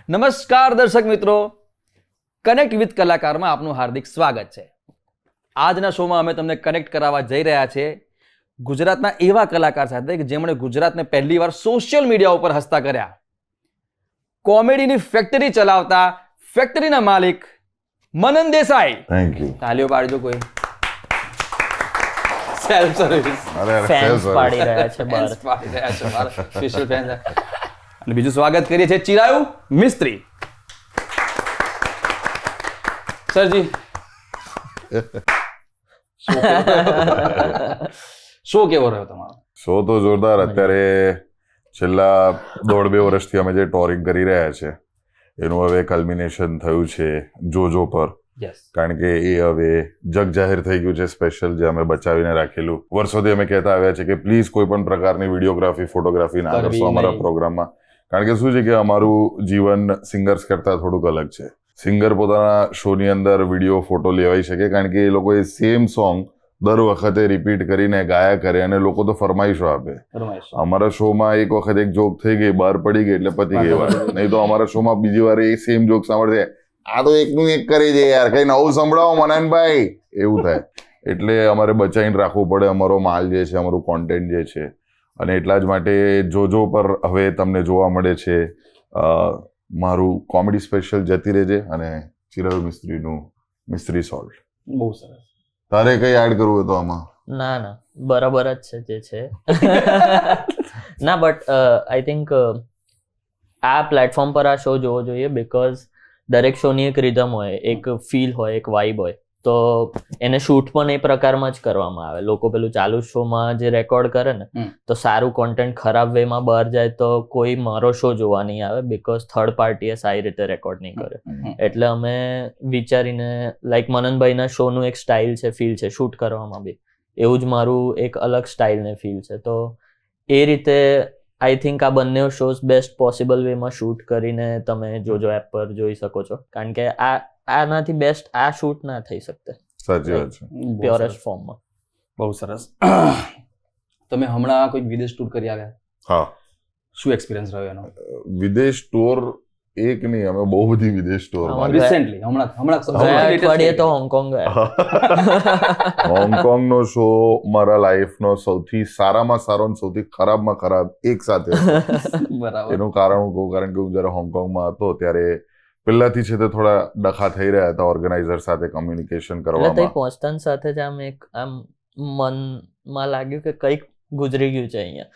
નમસ્કાર દર્શક મિત્રો, કનેક્ટ વિથ કલાકારમાં આપનું હાર્દિક સ્વાગત છે. આજના શોમાં અમે તમને કનેક્ટ કરાવવા જઈ રહ્યા છીએ ગુજરાતના એવા કલાકાર સાથે કે જેમણે ગુજરાતને પહેલીવાર સોશિયલ મીડિયા ઉપર હસતા કર્યા. કોમેડીની ફેક્ટરી ચલાવતા ફેક્ટરીના માલિક મનન દેસાઈ. Thank you. તાલીઓ પાડજો કોઈ. સેલ્ફ સર્વિસ ફેન્સ પાડી રહ્યા છે બહાર. Special fans. અને બીજું સ્વાગત કરીએ છીએ ચિરાયુ મિસ્ત્રી. સરજી શો કેવો રહ્યો તમારો? શો તો જોરદાર. અત્યારે છેલ્લા 1.5-2 વર્ષથી અમે જે ટોરિંગ કરી રહ્યા છે એનું હવે કલ્મિનેશન થયું છે જોજો પર. કારણ કે એ હવે જગ જાહેર થઈ ગયું છે. સ્પેશિયલ જે અમે બચાવીને રાખેલું, વર્ષોથી અમે કહેતા આવ્યા છે કે પ્લીઝ કોઈ પણ પ્રકારની વિડીયોગ્રાફી, ફોટોગ્રાફી ના કરશો અમારા પ્રોગ્રામમાં. કારણ કે શું છે કે અમારું જીવન સિંગર્સ કરતા થોડુંક અલગ છે. સિંગર પોતાના શોની અંદર વિડીયો, ફોટો લેવાઈ શકે કારણ કે એ લોકો એ સેમ સોંગ દર વખતે રિપીટ કરીને ગાયા કરે અને લોકો તો ફરમાઈશો આપે. અમારા શોમાં એક વખત એક જોક થઈ ગઈ, બહાર પડી ગઈ એટલે પતી ગઈ વાત. નહીં તો અમારા શોમાં બીજી વાર એ સેમ જોક સાંભળશે, આ તો એકનું એક કરી દે યાર, કઈ નવું સંભળાવો મનનભાઈ, એવું થાય. એટલે અમારે બચાવીને રાખવું પડે અમારો માલ જે છે, અમારું કોન્ટેન્ટ જે છે. અને એટલા જ માટે જોજો પર હવે તમને જોવા મળે છે મારું કોમેડી સ્પેશિયલ જતી રહેજે અને ચિરાયુ મિસ્ત્રીનું મિસ્ત્રી સોલ્વ. બહુ સરસ. તારે કઈ એડ કરવું હોય તો આમાં? ના બરાબર જ છે જે છે. ના બટ આઈ થિંક આ પ્લેટફોર્મ પર આ શો જોવો જોઈએ બીકોઝ દરેક શોની એક રિધમ હોય, એક ફીલ હોય, એક વાઇબ હોય. તો એને શૂટ પણ એ પ્રકારમાં જ કરવામાં આવે. લોકો પેલું ચાલુ શોમાં જે રેકોર્ડ કરે ને તો સારું કોન્ટેન્ટ ખરાબ વેમાં બહાર જાય તો કોઈ મારો શો જોવા નહીં આવે બીકોઝ થર્ડ પાર્ટીએ સારી રીતે રેકોર્ડ નહીં કરે. એટલે અમે વિચારીને લાઈક મનનભાઈના શોનું એક સ્ટાઇલ છે, ફીલ છે શૂટ કરવામાં બી, એવું જ મારું એક અલગ સ્ટાઇલ ને ફીલ છે. તો એ રીતે આઈ થિંક આ બંને શોઝ બેસ્ટ પોસિબલ વેમાં શૂટ કરીને તમે જોજો એપ પર જોઈ શકો છો. કારણ કે આનાથી બેસ્ટ આ શૂટ ના થઈ શકતે. સાચી વાત છે. પ્યોરેસ્ટ ફોર્મમાં. બહુ સરસ. તમે હમણાં કોઈ વિદેશ ટૂર કરી આવ્યા? હા. શું એક્સપિરિયન્સ રહ્યો એનો? વિદેશ ટૂર એક નહીં, અમે બહુ બધી વિદેશ ટૂર. રિસેન્ટલી હમણાં અઠવાડિયે તો હોંગકોંગ ગયા. હોંગકોંગ નો શો મારા લાઈફનો સૌથી સારામાં સારો અને સૌથી ખરાબમાં ખરાબ એક સાથે. બરાબર. એનું કારણ હું કહું, કારણ કે હું જયારે હોંગકોંગમાં હતો ત્યારે પહેલાથી છે તે થોડા ડખા થઈ રહ્યા હતા ઓર્ગેનાઇઝર સાથે કમ્યુનિકેશન કરવામાં. એટલે પહોંચતા સાથે જ આમ એક આમ મનમાં લાગ્યું કે કંઈક ગુજરી ગયું છે અહીંયા.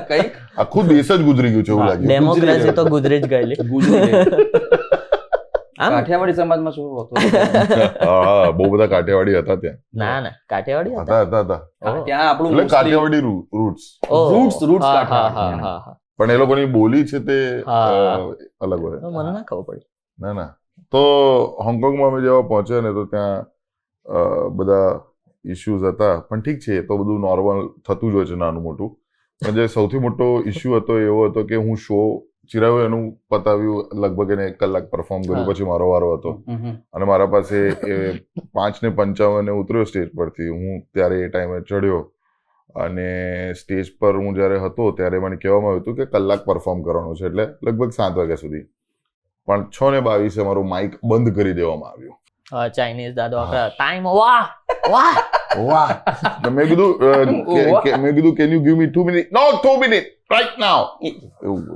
કંઈક આખું દેશ જ ગુજરી ગયું છે એવું લાગ્યું. ડેમોક્રેસી તો ગુજરી જ ગયેલી. કાઠિયાવાડી સમાજમાં શું હતું? હા, બહુ બધા કાઠિયાવાડી હતા ત્યાં. ના કાઠિયાવાડી હતા. ત્યાં આપણું એટલે કાઠિયાવાડી રૂટ્સ. હા. પણ એ લોકોની બોલી છે તે અલગ હોય. મને ના ખબર પડી. ના. તો હોંગકોંગમાં અમે જેવા પહોંચ્યા ને તો ત્યાં બધા ઇશ્યુઝ હતા. પણ ઠીક છે, તો બધું નોર્મલ થતું જ હોય છે નાનું મોટું. પણ જે સૌથી મોટો ઇશ્યુ હતો એવો હતો કે હું શો ચિરાયુ એનું પતાવ્યું, લગભગ એને 1 કલાક પરફોર્મ કર્યું, પછી મારો વારો હતો અને મારા પાસે 5:55 ઉતર્યો સ્ટેજ પરથી. હું ત્યારે એ ટાઈમે ચડ્યો અને સ્ટેજ પર હું જ્યારે હતો ત્યારે મને કહેવામાં આવ્યું હતું કે કલાક પરફોર્મ કરવાનું છે, એટલે લગભગ 7 વાગ્યા સુધી. પણ 6:22 મારું માઇક બંધ કરી દેવામાં આવ્યું. ચાઇનીઝ દાદો ટાઈમ વાહ. મેં કીધું can you give me 2 minute? No, 2 minute right now.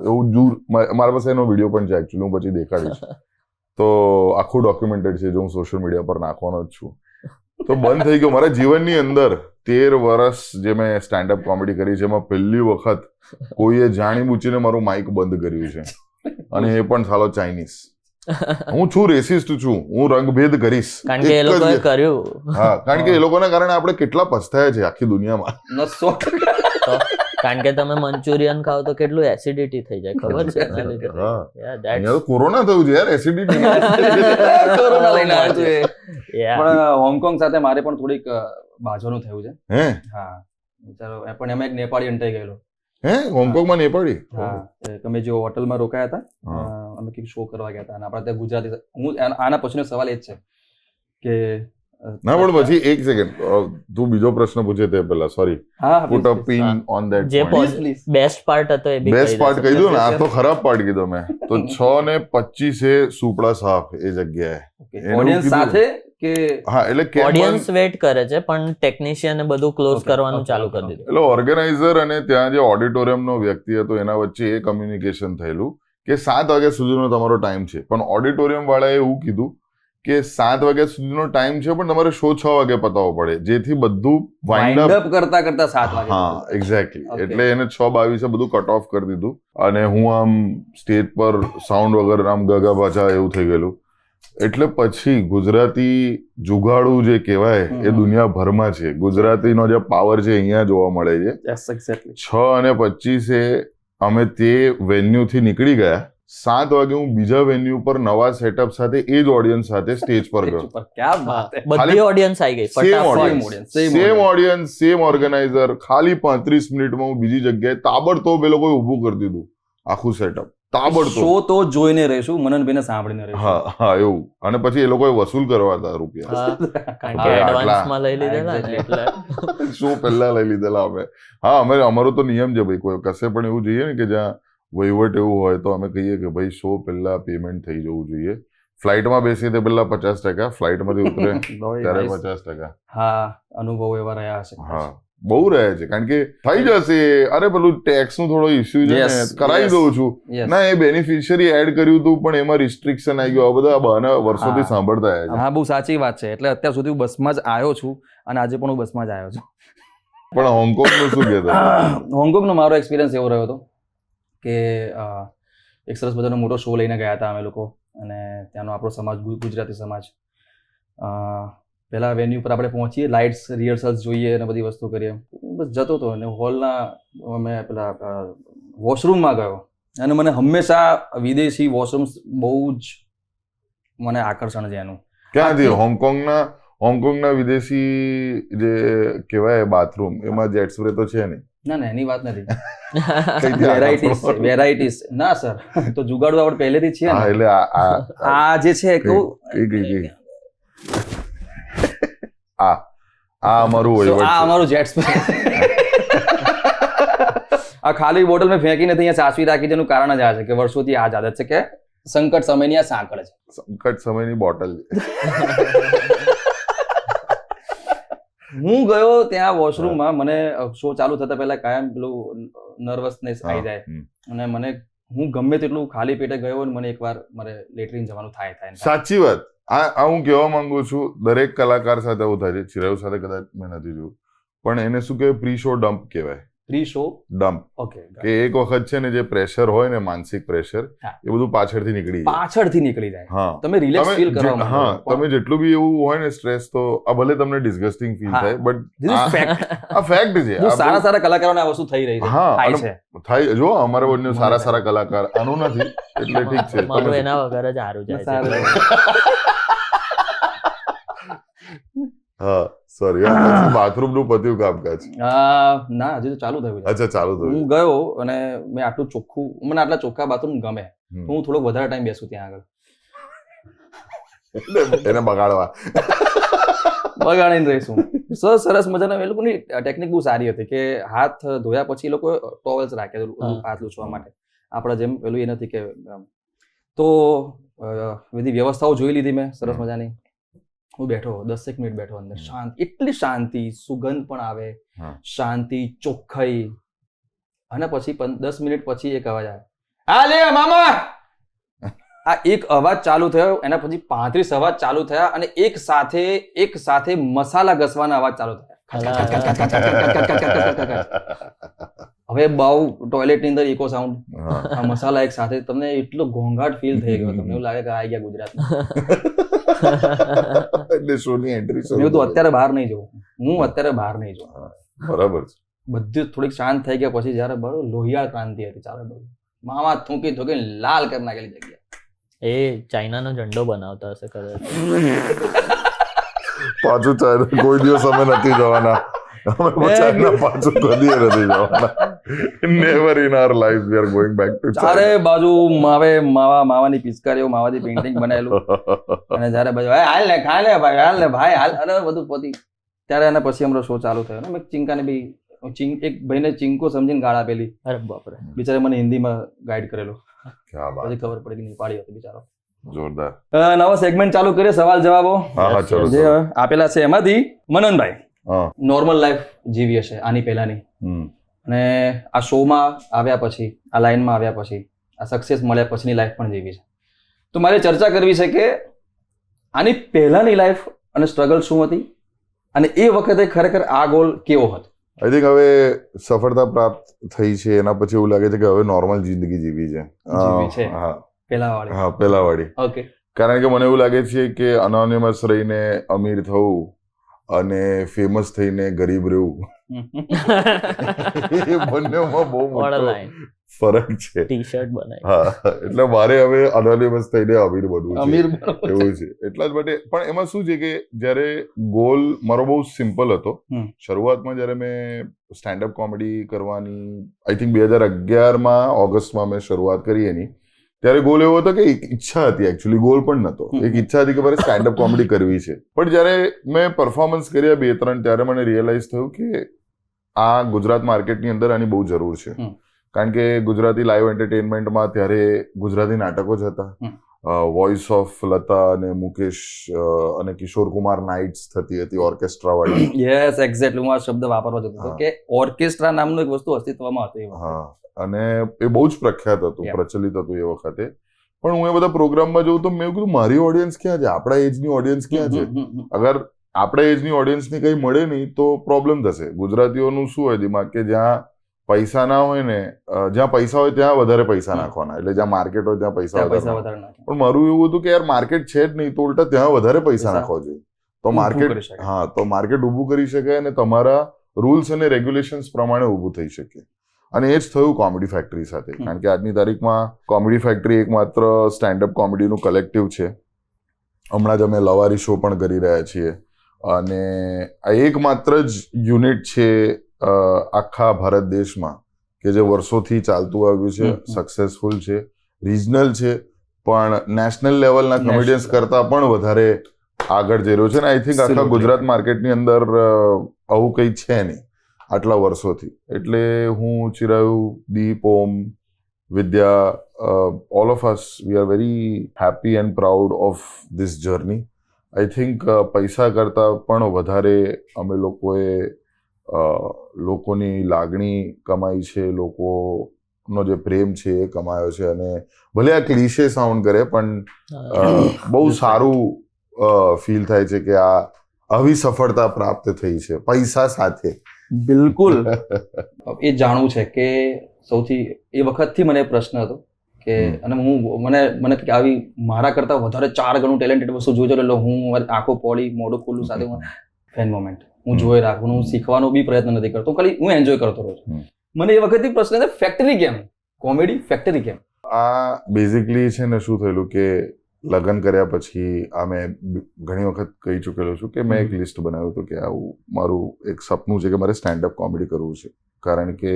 એવું જૂર. મારા પાસે એનો વિડીયો પણ છે એકચ્યુઅલી, હું પછી દેખાડીશ. તો આખું ડોક્યુમેન્ટેડ છે, જો હું સોશિયલ મીડિયા પર નાખવાનો જ છું. તો બંધ થઈ ગયો. મારા જીવનની અંદર 13 વર્ષ જે મેં સ્ટેન્ડઅપ કોમેડી કરી છે એમાં પહેલી વખત કોઈએ જાણી બૂચીને મારું માઇક બંધ કર્યું છે, અને એ પણ સાલો ચાઇનીઝ. હું છું રેસિસ્ટ છું, હું રંગભેદ કરીશ. કારણ કે એ લોકોએ કર્યું. હા, કારણ કે એ લોકોના કારણે આપણે કેટલા પછતાયા છે આખી દુનિયામાં. કારણ કે તમે મંચુરિયન ખાઓ તો કેટલું એસિડિટી થઈ જાય ખબર છે? અહીંયા તો કોરોના થયું છે યાર, એસિડિટી. કોરોના લઈને આવ્યો છે. પણ હોંગકોંગ સાથે મારે પણ થોડીક બાજવાનું થયું છે. હે? હા, વિચારો. પણ એમાં એક નેપાળી અંટાઈ ગયેલો. હે? હોંગકોંગમાં નેપાળી? હા, તમે જે હોટલમાં રોકાયા હતા, અમે કંઈક શો કરવા ગયા હતા અને આપણા ત્યાં ગુજરાતી. હું આના પછીનો સવાલ એ જ છે કે ના પણ પછી એક સેકન્ડ તું બીજો પ્રશ્ન પૂછે તે પહેલા સોરી હા put a pin on that જે please. બેસ્ટ પાર્ટ હતો એ બી બેસ્ટ પાર્ટ કહી દો ને આ Yes, તો ખરાબ પાર્ટ કીધો મેં તો 6:25 સુપડા સાફ એ જગ્યાએ એનું ઓડિયન્સ કીધું. સાથે કે હા એટલે કેમ ઓડિયન્સ વેટ કરે છે પણ ટેકનિશિયન ને બધું ક્લોઝ Okay, કરવાનું okay, ચાલુ okay, કરી okay. દીધું એટલે ઓર્ગેનાઇઝર અને ત્યાં જે ઓડિટોરિયમનો વ્યક્તિ હતો એના વચ્ચે એ કમ્યુનિકેશન થયેલું કે 7 વાગ્યા સુધીનો તમારો ટાઈમ છે પણ ઓડિટોરિયમ વાળાએ એવું કીધું કે 7 વાગ્યા સુધીનો ટાઈમ છે પણ તમારે શો 6 વાગે પતાવવો પડે જેથી બધું વાઇન્ડ વાઇન્ડ અપ અપ કરતા 7 વાગે હા એક્ઝેક્ટલી Okay. એટલે એને 6:22 બધું કટ ઓફ કરી દીધું અને હું આમ સ્ટેજ પર સાઉન્ડ વગર આમ ગગા પાછા એવું થઈ ગયેલું એટલે પછી ગુજરાતી જુગાડું જે કહેવાય એ હમ. દુનિયાભરમાં છે ગુજરાતીનો જે પાવર છે અહીંયા જોવા મળે છે યસ એક્ઝેક્ટલી 6:25 અમે તે વેન્યુ થી નીકળી ગયા 7 વાગે હું બીજા વેન્યુ પર નવા સેટઅપ સાથે એ જ ઓડિયન્સ સાથે સ્ટેજ પર ગયો ક્યાં વાત હે. બધી ઓડિયન્સ આવી ગઈ સેમ ફટાફટ audience Same same audience same organiser ખાલી 35 મિનિટમાં હું બીજી જગ્યાએ તાબડતોબ એ લોકોએ ઊભું કરી દીધું આખું સેટઅપ તાબડતોબ શો તો જોઈને રહીશું મનનભાઈને સાંભળીને રહીશું હા હા એવું અને પછી એ લોકોએ વસૂલ કરવા હતા રૂપિયા હા, કારણ હા, કે આટલા. એડવાન્સ માં લઈ લીધેલા ને એટલે શું પહેલા લઈ લીધેલા અમે હા અમારો તો નિયમ છે ભાઈ કોઈ કશે પણ એવું જોઈએ ને કે જ્યાં વહીવટ એવું હોય તો અમે કહીએ કે ભાઈ શો પહેલા પેમેન્ટ થઈ જવું જોઈએ ફ્લાઇટમાં બેસીએ તે પહેલા 50%, ફ્લાઇટમાંથી ઉતરે ત્યારે 50%. હા અનુભવ એવા રહ્યા હશે હા બહુ રહે છે કારણ કે થઈ જશે અરે પેલું ટેક્સ નું થોડો ઇસ્યુ છે ને Yes, કરાવી yes. દઉં છું Yes. ના એ બેનિફિશિયરી એડ કર્યું હતું પણ એમાં રિસ્ટ્રિક્શન આવી ગયું આ બધા બહાના વર્ષોથી હા. સાંભળતા આવ્યા હા બહુ સાચી વાત છે એટલે અત્યાર સુધી હું બસમાં જ આવ્યો છું અને આજે પણ હું બસમાં જ આવ્યો છું છે પણ હોંગકોંગ નું શું કહેતો હોંગકોંગનો મારો એક્સપિરિયન્સ એવો રહ્યો હતો કે એક સરસ મજાનો મોટો શો લઈને ગયા હતા અમે લોકો અને ત્યાંનો આપણો સમાજ ગુજરાતી સમાજ પહેલા વેન્યુ પર આપણે પહોંચીએ લાઇટ્સ રિહર્સલ્સ જોઈએ અને બધી વસ્તુ કરીએ બસ જતો હતો અને હોલના અમે પેલા વોશરૂમમાં ગયો અને મને હંમેશા વિદેશી વોશરૂમ્સ બહુ જ મને આકર્ષણ છે એનું ક્યાંથી હોંગકોંગના વિદેશી જે કહેવાય બાથરૂમ એમાં જેટ સ્પ્રે તો છે નહીં ના એની વાત નથી કઈથી વેરાયટીઝ છે વેરાયટીઝ ના સર તો જુગાડું આપણે પહેલેથી જ છે હા ને એટલે આ આ જે છે કહું કઈ આ અમારું So, વહીવટ આ છે. અમારું જેટ સ્પ્રે આ ખાલી બોટલ મેં ફેંકી નથી અહીંયા સાચવી રાખી છે એનું કારણ જ આ છે કે વર્ષોથી આ જ આદત છે કે સંકટ સમયની આ સાંકળ છે સંકટ સમયની બોટલ છે હું ગયો ત્યાં વોશરૂમમાં મને શો ચાલુ થતા પહેલા કાયમ પેલું નર્વસનેસ આવી જાય હમ. અને મને હું ગમે તેટલું ખાલી પેટે ગયો અને મને એકવાર મારે લેટ્રિન જવાનું થાય સાચી વાત આ હું કહેવા માંગુ છું દરેક કલાકાર સાથે એવું થાય છે ચિરાયુ સાથે કદાચ મેં નથી જોયું પણ એને શું કહેવાય પ્રી શો ડમ્પ કહેવાય પ્રી શો ડમ્પ ઓકે કે એક વખત છે ને જે પ્રેશર હોય ને માનસિક પ્રેશર હા. એ બધું પાછળથી નીકળી જાય પાછળથી નીકળી જાય હા તમે રિલેક્સ ફીલ કરવા માંગો હા છો. તમે જેટલું બી એવું હોય ને સ્ટ્રેસ તો આ ભલે તમને ડિસ્ગસ્ટિંગ ફીલ હા. થાય This is fact. બટ આ ફેક્ટ છે બહુ આ સારા બહુ- સારા કલાકારોને આ વસ્તુ થઈ રહી છે હા, થાય અને છે થાય જો અમારે બંને મને સારા થાય. સારા કલાકાર આનું નથી એટલે ઠીક છે મારું તમે- એના વગર જ સારું જાય છે સારું. હા સોરી બાથરૂમ નું પત્યું કામકાજ ના હજી તો ચાલુ થયું છે અચ્છા ચાલુ થયું હું ગયો અને મેં આટલું ચોખ્ખું મને આટલા ચોખ્ખા બાથરૂમ ગમે હમ. હું થોડોક વધારે ટાઈમ બેસું ત્યાં આગળ એને બગાડવા બગાડીને રહીશું સરસ મજાના એ લોકોની ટેકનિક બહુ સારી હતી કે હાથ ધોયા પછી એ લોકો ટોવેલ્સ રાખે હા. હાથ લૂછવા માટે આપણે જેમ પેલું એ નથી કે તો બધી વ્યવસ્થાઓ જોઈ લીધી મેં સરસ મજાની હું બેઠો 10 મિનિટ બેઠો અંદર શાંત એટલી શાંતિ સુગંધ પણ આવે હા. શાંતિ ચોખ્ખાઈ અને પછી 10 મિનિટ પછી એક અવાજ આવે આ લે મામા આ એક અવાજ ચાલુ થયો એના પછી 35 અવાજ ચાલુ થયા અને એક સાથે મસાલા ઘસવાના અવાજ ચાલુ થયા હવે બાઉ ટોયલેટની અંદર ઇકો સાઉન્ડ હા. આ મસાલા એક સાથે તમને એટલો ઘોંઘાટ ફીલ થઈ ગયો તમને એવું લાગે કે આ ગયા ગુજરાતમાં એટલે શોની એન્ટ્રી મેં કીધું અત્યારે બહાર નહીં જવું હું અત્યારે બહાર નહીં જવું બરાબર છે બધું થોડીક શાંત થઈ ગયા પછી જયારે બરોબર લોહિયાળ ક્રાંતિ હતી ચાલે બધું મામા થૂંકી લાલ કરી નાખેલી જગ્યા એ ચાઇનાનો ઝંડો બનાવતા હશે કદાચ પાછું ચાઇના કોઈ દિવસ અમે નથી જવાના અમે ચાઇના પાછું કદી નથી જવાના never in our life we are going back to ચારે બાજુ માવાની પિચકારીઓ, માવાથી પેઇન્ટિંગ બનાવેલું અને જ્યારે બાજુ હાલ ને ભાઈ હાલ અરે બધું પતી ત્યારે એના પછી અમારો શો ચાલુ થયો ને મેં ચિંકાને બી એક ભાઈને ચિંકો સમજીને ગાળ આપેલી. અરે બાપરે. બિચારે મને હિન્દીમાં ગાઈડ કરેલો, ક્યાં વાત, પછી ખબર પડી કે નેપાળી હતો બિચારો. જોરદાર. નવો સેગમેન્ટ ચાલુ કરીએ, સવાલ જવાબો હા ચલો જે આપેલા છે એમાંથી. મનનભાઈ, હા નોર્મલ લાઈફ જીવી હશે આની પહેલાની, હમ અને આ શોમાં આવ્યા પછી, આ લાઈનમાં આવ્યા પછી, આ સક્સેસ મળ્યા પછીની લાઈફ પણ જીવી છે. તો મારે ચર્ચા કરવી છે કે આની પહેલાની લાઈફ અને સ્ટ્રગલ શું હતી અને એ વખતે ખરેખર આ ગોલ કેવો હતો. આઈ થિંક હવે સફળતા પ્રાપ્ત થઈ છે એના પછી એવું લાગે છે કે હવે નોર્મલ જિંદગી જીવી છે. હા પેલા વાળી. ઓકે. કારણ કે મને એવું લાગે છે કે અનોનિમસ રહીને અમીર થવું અને ફેમસ થઈને ગરીબ રહેવું એ બંનેમાં બહુ મોટો ફરક છે. ટી-શર્ટ બનાવી. હા, એટલે મારે હવે અનોનિમસ થઈને અમીર બનવું છે અમીર એવું છે. એટલા જ માટે પણ એમાં શું છે કે જ્યારે ગોલ મારો બહુ સિમ્પલ હતો. શરૂઆતમાં જ્યારે મેં સ્ટેન્ડઅપ કોમેડી કરવાની આઈ થિંક 2011 ઓગસ્ટમાં મેં શરૂઆત કરી એની, ત્યારે ગોલ એવો હતો કે એક ઈચ્છા હતી, એકચ્યુઅલી ગોલ પણ નતો, એક ઈચ્છા હતી કે મારે સ્ટેન્ડઅપ કોમેડી કરવી છે. પણ જ્યારે મેં પરફોર્મન્સ કર્યા 2-3 ત્યારે મને રિયલાઇઝ થયું કે આ ગુજરાત માર્કેટની અંદર આની બહુ જરૂર છે. કારણ કે ગુજરાતી લાઈવ એન્ટરટેનમેન્ટમાં ત્યારે ગુજરાતી નાટકો જ હતા. વોઇસ ઓફ લતા અને મુકેશ અને કિશોર કુમાર નાઇટ્સ થતી હતી ઓર્કેસ્ટ્રા વાળી. Yes, exactly. હું આ શબ્દ વાપરવા જતો હતો કે ઓર્કેસ્ટ્રા નામનું એક વસ્તુ અસ્તિત્વમાં હતી. હા, અને એ બહુ જ પ્રખ્યાત હતું, પ્રચલિત હતું એ વખતે. પણ હું એ બધા પ્રોગ્રામમાં જોઉં તો મેં કીધું મારી ઓડિયન્સ ક્યાં છે, આપણા એજની ઓડિયન્સ ક્યાં છે. અગર આપણા એજની ઓડિયન્સને કંઈ મળે નહીં તો પ્રોબ્લેમ થશે. ગુજરાતીઓનું શું હોય દિમાગ કે જ્યાં પૈસા ના હોય ને, જ્યાં પૈસા હોય ત્યાં વધારે પૈસા નાખવાના, એટલે જ્યાં માર્કેટ હોય ત્યાં પૈસા વધારે. પણ મારું એવું હતું કે યાર માર્કેટ છે જ નહીં, તો ઉલટા ત્યાં વધારે પૈસા નાખવા જોઈએ. તો માર્કેટ, હા, તો માર્કેટ ઊભું કરી શકાય અને તમારા રૂલ્સ અને રેગ્યુલેશન્સ પ્રમાણે ઊભું થઈ શકે. અને એ જ થયું કોમેડી ફેક્ટરી સાથે. કારણ કે આજની તારીખમાં કોમેડી ફેક્ટરી એકમાત્ર સ્ટેન્ડઅપ કોમેડીનું કલેક્ટિવ છે. હમણાં જ અમે લવારી શો પણ કરી રહ્યા છીએ અને આ એકમાત્ર જ યુનિટ છે આખા ભારત દેશમાં કે જે વર્ષોથી ચાલતું આવ્યું છે, સક્સેસફુલ છે, રિજનલ છે, પણ નેશનલ લેવલના કોમેડિયન્સ કરતા પણ વધારે આગળ જઈ રહ્યો છે. અને આઈ થિંક આખા ગુજરાત માર્કેટની અંદર આવું કંઈ છે નહીં આટલા વર્ષોથી. એટલે હું, Chirayu, Deep, Om, Vidya, all of us we are very happy and proud of this journey. I think પૈસા કરતાં પણ વધારે અમે લોકોએ લોકોની લાગણી કમાઈ છે, લોકોનો જે પ્રેમ છે એ કમાયો છે. અને ભલે આ ક્લીશે સાઉન્ડ કરે પણ બહુ સારું ફીલ થાય છે કે આ આવી સફળતા પ્રાપ્ત થઈ છે પૈસા સાથે. બિલકુલ. એ જાણવું છે કે સૌથી એ વખતથી મને પ્રશ્ન હતો કે, અને મને કે આવી મારા કરતા વધારે 4 ગણું ટેલેન્ટેડ વસ્તુ જોઈ એટલે હું આંખો પોળી મોઢું ખુલ્લું સાથે ફેન મોમેન્ટ હું જોઈ રાખું, હું શીખવાનો બી પ્રયત્ન નથી કરતો, ખાલી હું એન્જોય કરતો રહું છું. મને એ વખતથી પ્રશ્ન છે ફેક્ટરી કેમ, કોમેડી ફેક્ટરી કેમ? આ બેઝિકલી છે ને શું થયેલું કે લગ્ન કર્યા પછી આ મેં ઘણી વખત કહી ચૂકેલો છું કે મેં એક લિસ્ટ બનાવ્યું હતું કે આવું મારું એક સપનું છે કે મારે સ્ટેન્ડઅપ કોમેડી કરવું છે. કારણ કે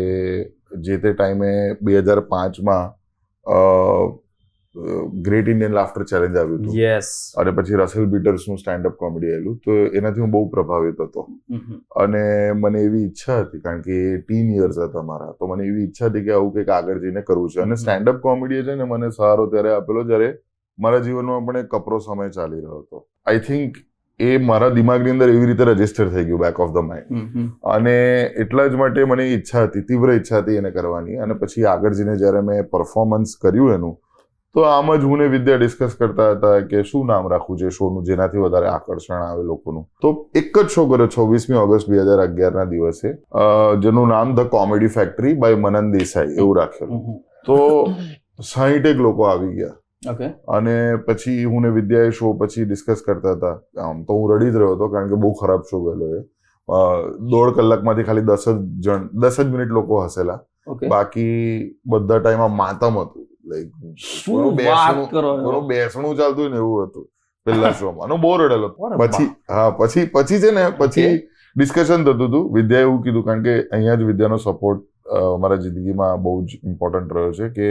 જે તે ટાઈમે 2005માં ગ્રેટ ઇન્ડિયન લાફ્ટર ચેલેન્જ આવ્યું હતું. યસ. અને પછી રસેલ બીટર્સનું સ્ટેન્ડઅપ કોમેડી આવેલું, તો એનાથી હું બહુ પ્રભાવિત હતો. અને મને એવી ઈચ્છા હતી, કારણ કે 18 યર્સ હતા મારા, તો મને એવી ઈચ્છા હતી કે આવું કંઈક આગળ જઈને કરવું છે. અને સ્ટેન્ડઅપ કોમેડી છે ને મને સહારો ત્યારે આપેલો જ્યારે મારા જીવનમાં પણ એક કપરો સમય ચાલી રહ્યો હતો. આઈ થિંક એ મારા દિમાગની અંદર એવી રીતે રજીસ્ટર થઈ ગયું બેક ઓફ ધ માઇન્ડ. અને એટલા જ માટે મને ઈચ્છા હતી, તીવ્ર ઈચ્છા હતી એને કરવાની. અને પછી આગળ જઈને જ્યારે મેં પરફોર્મન્સ કર્યું એનું, તો આમ જ હું ને વિદ્યા ડિસ્કસ કરતા હતા કે શું નામ રાખવું છે શોનું જેનાથી વધારે આકર્ષણ આવે લોકોનું. તો એક જ શો કર્યો 26મી ઓગસ્ટ 2011ના દિવસે, જેનું નામ ધ કોમેડી ફેક્ટરી બાય મનન દેસાઈ એવું રાખેલું. તો 60 લોકો આવી ગયા. અને પછી હું ને વિદ્યાએ શો પછી ડિસ્કસ કરતા હતા. આમ તો હું રડી જ રહ્યો હતો કારણ કે બહુ ખરાબ શો ગયેલો એ. 1.5 કલાકમાંથી ખાલી 10 જ મિનિટ લોકો હસેલા, બાકી બધા ટાઈમ માતમ હતું. બેસણું ચાલતું ને એવું હતું પેલા શોમાં. બહુ રડેલો. પછી છે ને પછી ડિસ્કશન થતું હતું. વિદ્યાએ એવું કીધું, કારણ કે અહીંયા જ વિદ્યાનો સપોર્ટ મારા જિંદગીમાં બહુ જ ઇમ્પોર્ટન્ટ રહ્યો છે કે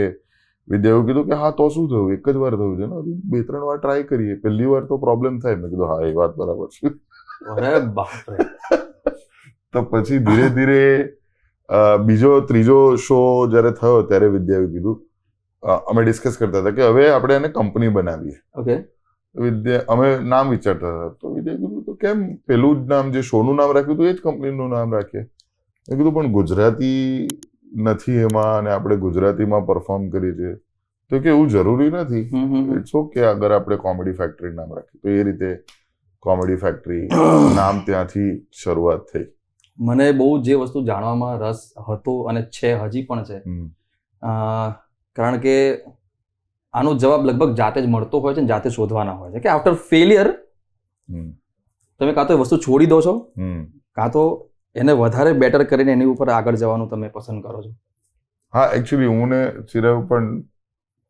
વિદ્યા એવું કીધું કે હા તો શું થયું, એક જ વાર થયું છે ને, હજુ 2-3 વાર ટ્રાય કરીએ, પહેલી વાર તો પ્રોબ્લેમ થાય. મેં કીધું હા એ વાત બરાબર છે. અરે બાપરે. તો પછી ધીરે ધીરે બીજો ત્રીજો શો જ્યારે થયો ત્યારે વિદ્યાએ કીધું, અમે ડિસ્કસ કરતા હતા કે હવે આપણે એને કંપની બનાવીએ. ઓકે. અમે નામ વિચારતા હતા, તો વિદ્યાએ કીધું તો કેમ પેલું જ નામ, જે શોનું નામ રાખ્યું હતું એ જ કંપનીનું નામ રાખીએ. મેં કીધું પણ ગુજરાતી નથી એમાં, અને આપણે ગુજરાતીમાં પરફોર્મ કરીએ છીએ તો કે એવું જરૂરી નથી, ઇટ્સ ઓકે અગર આપણે કોમેડી ફેક્ટરી નામ રાખીએ. તો એ રીતે કોમેડી ફેક્ટરી નામ ત્યાંથી શરૂઆત થઈ. મને બહુ જે વસ્તુ જાણવામાં રસ હતો અને છે, હજી પણ છે, કારણ કે આનો જવાબ લગભગ જાતે જ મળતો હોય છે ને જાતે શોધવાના હોય છે કે આફ્ટર ફેલિયર તમે કાં તો એ વસ્તુ છોડી દો છો, કાં તો એને વધારે બેટર કરીને એની ઉપર આગળ જવાનું તમે પસંદ કરો છો. હા, એકચ્યુઅલી હું ને ચિરાયુ પણ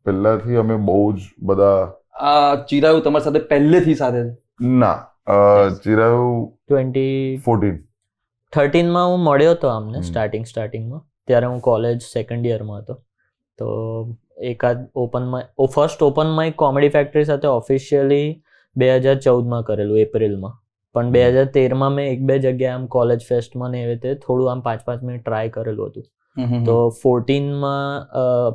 પહેલાથી અમે બહુ જ બધા. ચિરાયુ તમારી સાથે પહેલેથી સાથે છે? ના, ચિરાયુ 2013માં હું મળ્યો હતો આમને સ્ટાર્ટિંગમાં. ત્યારે હું કોલેજ સેકન્ડ યરમાં હતો. તો એકાદ first open mic comedy factory સાથે ઓફિશિયલી 2014માં કરેલું, એપ્રિલમાં. પણ 2013માં મેં 1-2 જગ્યાએ આમ કોલેજ ફેસ્ટમાં ને એવી રીતે થોડું આમ 5-5 મિનિટ ટ્રાય કરેલું હતું. તો 14માં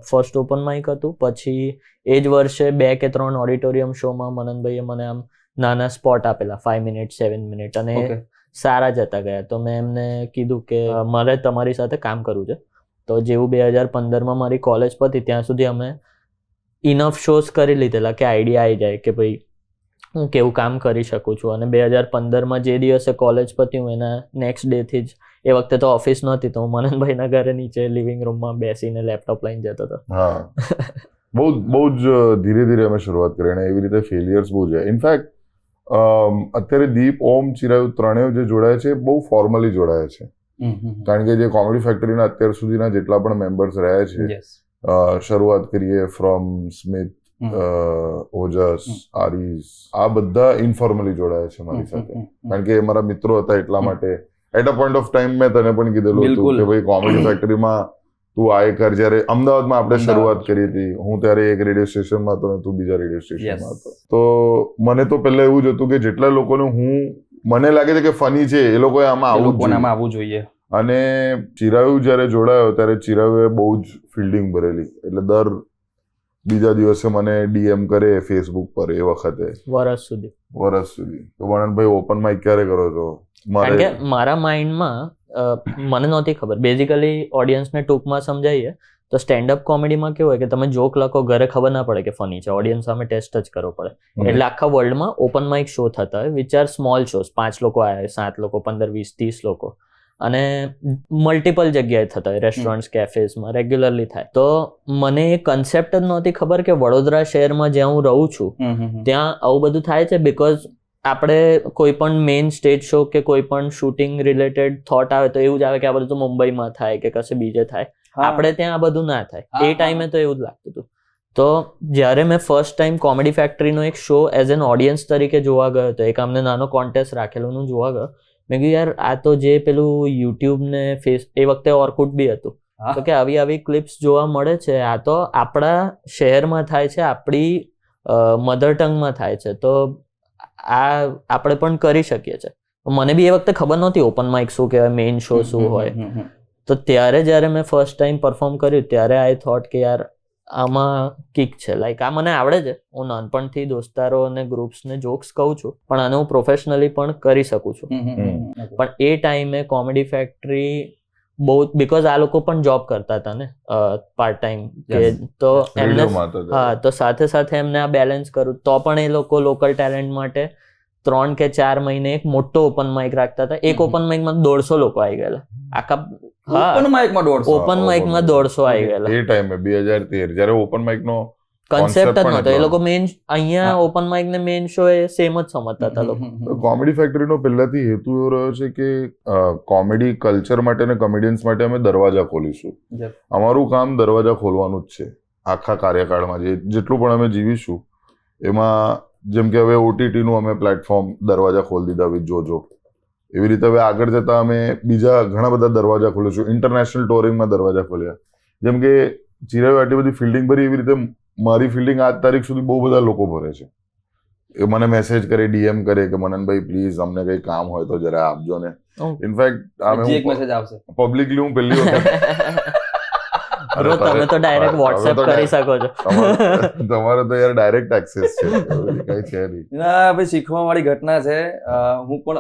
ફર્સ્ટ ઓપન માઇક હતું. પછી એ જ વર્ષે 2 કે 3 ઓડિટોરિયમ શોમાં મનનભાઈએ મને આમ નાના સ્પોટ આપેલા, 5 મિનિટ 7 મિનિટ, અને સારા જતા ગયા. તો મેં એમને કીધું કે મારે તમારી સાથે કામ કરવું છે. તો જેવું 2015માં મારી કોલેજ પતી ત્યાં સુધી અમે ઇનફ શોઝ કરી લીધેલા કે આઈડિયા આવી જાય કે ભાઈ હું કેવું કામ કરી શકું છું. અને 2015માં જે દિવસે કોલેજ પત્યું એના નેક્સ્ટ ડેથી જ, એ વખતે તો ઓફિસ નહોતી, તો હું મનનભાઈના ઘરે નીચે લિવિંગ રૂમમાં બેસીને લેપટોપ લઈને જતો હતો. હા, બહુ જ ધીરે ધીરે અમે શરૂઆત કરી, અને એવી રીતે ફેલિયર્સ બહુ છે. ઇનફેક્ટ અત્યારે દીપ, ઓમ, ચિરાયુ ત્રણેય જે જોડાય છે બહુ ફોર્મલી જોડાય છે. કારણ કે જે કોમેડી ફેક્ટરીના અત્યાર સુધીના જેટલા પણ મેમ્બર્સ રહ્યા છે, શરૂઆત કરીએ ફ્રોમ સ્મિથ, ઓજસ, આરીસ, આ બધા ઇન્ફોર્મલી જોડાયા છે મારી સાથે. કારણ કે એ મારા મિત્રો હતા, એટલા માટે at a point of time મેં તને પણ કીધેલું હતું કે ભાઈ કોમેડી ફેક્ટરીમાં તું આ કર. જ્યારે અમદાવાદમાં આપણે શરૂઆત કરી હતી, હું ત્યારે એક રેડિયો સ્ટેશનમાં હતો ને તું બીજા રેડિયો સ્ટેશનમાં હતો. તો મને તો પહેલા એવું જ હતું કે જેટલા લોકોને મને લાગે છે કે ફની છે, એ લોકોએ આમાં આવવું જોઈએ. અને ચિરાયુ જ્યારે જોડાયો ત્યારે ચિરાયુએ બહુ જ ફિલ્ડિંગ ભરેલી, એટલે દર બીજા દિવસે મને ડીએમ કરે ફેસબુક પર. એ વખતે વર્ષ સુધી તો વણનભાઈ ઓપન માઇક ક્યારે કરો છો? કારણ કે મારા માઇન્ડમાં મને નહોતી ખબર. બેઝિકલી ઓડિયન્સને ટૂંકમાં સમજાવીએ તો સ્ટેન્ડઅપ કોમેડીમાં કેવું હોય કે તમે જોક લખો, ઘરે ખબર ના પડે કે ફની છે, ઓડિયન્સ સામે ટેસ્ટ જ કરવો પડે. એટલે આખા વર્લ્ડમાં ઓપન માઇક શો થતા હોય, વિચ આર સ્મોલ શોઝ. 5 લોકો આવ્યા હોય, 7 લોકો, 15, 20, 30 લોકો, અને મલ્ટિપલ જગ્યાએ થતા હોય, રેસ્ટોરન્ટ્સ, કેફેઝમાં રેગ્યુલરલી થાય. તો મને એ કન્સેપ્ટ જ નહોતી ખબર કે વડોદરા શહેરમાં જ્યાં હું રહું છું ત્યાં આવું બધું થાય છે. બિકોઝ આપણે કોઈ પણ મેઇન સ્ટેજ શો કે કોઈ પણ શૂટિંગ રિલેટેડ થોટ આવે તો એવું જ આવે કે આ બધું તો મુંબઈમાં થાય કે કશે બીજે થાય, આપણે ત્યાં આ બધું ના થાય. એ ટાઈમે તો એવું જ લાગતું હતું. તો જ્યારે મેં ફર્સ્ટ ટાઈમ કોમેડી ફેક્ટરીનો એક શો એઝ એન ઓડિયન્સ તરીકે જોવા ગયો હતો, એક અમને નાનો કોન્ટેસ્ટ રાખેલું હું જોવા ગયો, મેં કીધું યાર આ તો જે પેલું યુટ્યુબ ને એ વખતે ઓર્કુટ બી હતું, તો કે આવી ક્લિપ્સ જોવા મળે છે, આ તો આપણા શહેરમાં થાય છે, આપણી મધર ટંગમાં થાય છે, તો આ આપણે પણ કરી શકીએ છીએ. મને બી એ વખતે ખબર નહોતી ઓપન માઇક શું કહેવાય, મેઇન શો શું હોય. તો ત્યારે જ્યારે મેં ફર્સ્ટ ટાઈમ પરફોર્મ કર્યું ત્યારે આઈ થોટ કે યાર આમાં કિક છે, લાઈક આ મને આવડે છે, હું નાનપણથી દોસ્તારો અને ગ્રુપ્સને જોક્સ કહું છું, પણ આને હું પ્રોફેશનલી પણ કરી શકું છું. પણ એ ટાઈમે કોમેડી ફેક્ટરી બહુ, બીકોઝ આ લોકો પણ જોબ કરતા હતા ને પાર્ટ ટાઈમ, તો એમને તો સાથે સાથે એમને આ બેલેન્સ કરું, તો પણ એ લોકો લોકલ ટેલેન્ટ માટે 3 કે 4 મહિને એક મોટો ઓપન માઇક રાખતા હતા. એક ઓપન માઇકમાં 150 લોકો આવી ગયેલા આખા ઓપન માઇકમાં 150 આવી ગયેલા. એ ટાઈમે 2013 જ્યારે ઓપન માઇક નો કન્સેપ્ટ જ નહોતો. એ લોકો મેઇન અહીંયા ઓપન માઇક ને મેઇન શો એ સેમ જ સમજતા હતા લોકો. કોમેડી ફેક્ટરીનો પહેલાથી હેતુ એવો રહ્યો છે કે કોમેડી કલ્ચર માટે અને કોમેડિયન્સ માટે અમે દરવાજા ખોલીશું. અમારું કામ દરવાજા ખોલવાનું જ છે આખા કાર્યકાળમાં. જેટલું પણ અમે જીવીશું એમાં, જેમ કે હવે OTT નું અમે પ્લેટફોર્મ દરવાજા ખોલી દીધા વિથ જોજો, એવી રીતે હવે આગળ જતા અમે બીજા ઘણા બધા દરવાજા ખોલીશું. ઇન્ટરનેશનલ ટોરિંગમાં દરવાજા ખોલ્યા. જેમ કે ચિરાવે આટલી બધી ફિલ્ડિંગ ભરી, એવી રીતે મારી ફિલ્ડિંગ આજ તારીખ સુધી બહુ બધા લોકો ભરે છે. એ મને મેસેજ કરે, DM કરે કે મનનભાઈ પ્લીઝ અમને કઈ કામ હોય તો જરા આપજો ને. ઇનફેક્ટ હજી એક મેસેજ આવશે પબ્લિકલી હું પહેલી વખત બ્રો તમે તો ડાયરેક્ટ વોટ્સએપ કરી શકો છો. તમારે તો યાર ડાયરેક્ટ એક્સેસ છે, કઈ છે નહીં. ના ભાઈ, શીખવા વાળી ઘટના છે. હું પણ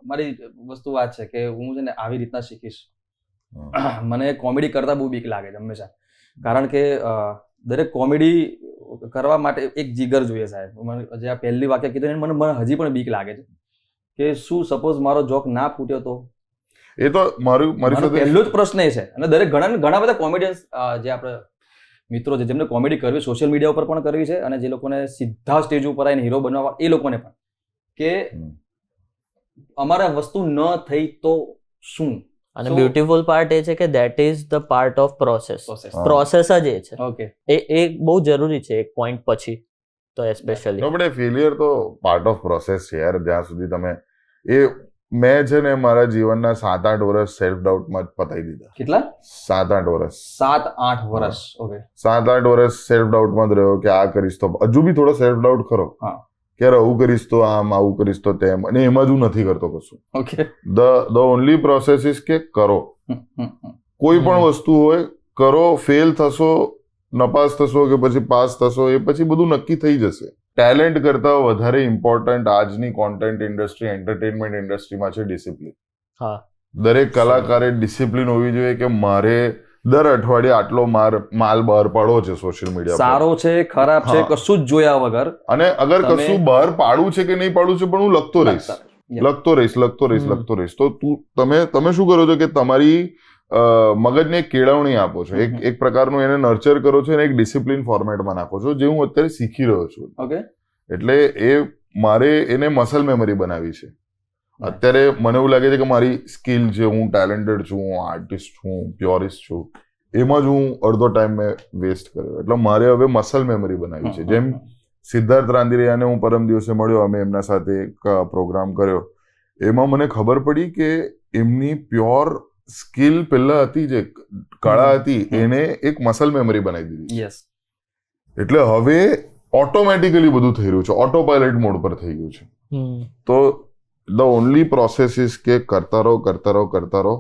મારી વસ્તુ વાત છે કે હું છે ને આવી રીતના શીખીશ. મને કોમેડી કરતા બહુ બીક લાગે છે હંમેશા, કારણ કે દરેક કોમેડી કરવા માટે એક જીગર જોઈએ સાહેબ. મને જે આ પહેલી વાક્ય કીધું મને હજી પણ બીક લાગે છે કે શું સપોઝ મારો જોક ના ફૂટ્યો તો. એ તો મારી સાથે પહેલો જ પ્રશ્ન એ છે. અને દરેક ઘણા બધા કોમેડિયન્સ જે આપણે મિત્રો છે જેમને કોમેડી કરવી, સોશિયલ મીડિયા ઉપર પણ કરવી છે, અને જે લોકોને સીધા સ્ટેજ ઉપર આવીને હીરો બનવા, એ લોકોને પણ કે અમારા વસ્તુ ન થઈ તો શું. અને બ્યુટીફુલ પાર્ટ એ છે કે that is the part off process જ એ છે. ઓકે, એ બહુ જરૂરી છે એક પોઈન્ટ પછી તો એસ્પેશિયલી. નો બટ ફેલિયર તો પાર્ટ ઓફ પ્રોસેસ છે યાર. જ્યાં સુધી તમે મેં છે ને મારા જીવનના 7-8 વર્ષ સેલ્ફ ડાઉટમાં જ પતાવી દીધા. કેટલા? 7-8 વર્ષ. 7-8 વર્ષ. ઓકે, 7-8 વર્ષ સેલ્ફ ડાઉટમાં જ રહ્યો કે આ કરીશ તો, હજુ બી થોડો સેલ્ફ ડાઉટ ખરો કે આવું કરીશ તો આમ, આવું કરીશ તો તેમ, અને એમાં જ હું નથી કરતો કશું. Okay, the only process is કે કરો. કોઈ પણ વસ્તુ હોય કરો, ફેલ થશો, નપાસ થશો કે પછી પાસ થશો, એ પછી બધું નક્કી થઈ જશે. ટેલેન્ટ કરતા વધારે ઇમ્પોર્ટન્ટ આજની કોન્ટેન્ટ ઇન્ડસ્ટ્રી, એન્ટરટેનમેન્ટ ઇન્ડસ્ટ્રીમાં છે ડિસિપ્લિન. હા, દરેક કલાકારે ડિસિપ્લિન હોવી જોઈએ કે મારે દર અઠવાડિયે આટલો માલ બહાર પાડવો છે સોશિયલ મીડિયા પર. સારો છે, ખરાબ છે, કશું જ જોયા વગર. અને અગર કશું બહાર પાડવું છે કે નહીં પાડવું છે, પણ હું લખતો રહીશ. તો તમે શું કરો છો કે તમારી મગજને એક કેળવણી આપો છો, એક પ્રકારનું એને નર્ચર કરો છો, અને એક ડિસિપ્લિન ફોર્મેટમાં નાખો છો, જે હું અત્યારે શીખી રહ્યો છું. ઓકે, એટલે એ મારે એને મસલ મેમરી બનાવી છે. અત્યારે મને એવું લાગે છે કે મારી સ્કિલ છે, હું ટેલેન્ટેડ છું, હું આર્ટિસ્ટ છું, પ્યોરિસ્ટ છું, એમાં જ હું અડધો ટાઈમ મેં વેસ્ટ કર્યો. એટલે મારે હવે મસલ મેમરી બનાવી છે. જેમ સિદ્ધાર્થ રાંદેરિયાને હું પરમ દિવસે મળ્યો, અમે એમના સાથે એક પ્રોગ્રામ કર્યો, એમાં મને ખબર પડી કે એમની પ્યોર સ્કિલ પહેલા હતી, જે કળા હતી, એને એક મસલ મેમરી બનાવી દીધી. યસ. એટલે હવે ઓટોમેટિકલી બધું થઈ રહ્યું છે, ઓટો પાયલટ મોડ પર થઈ ગયું છે. તો ધ ઓનલી પ્રોસેસ ઇઝ કે કરતા રહો.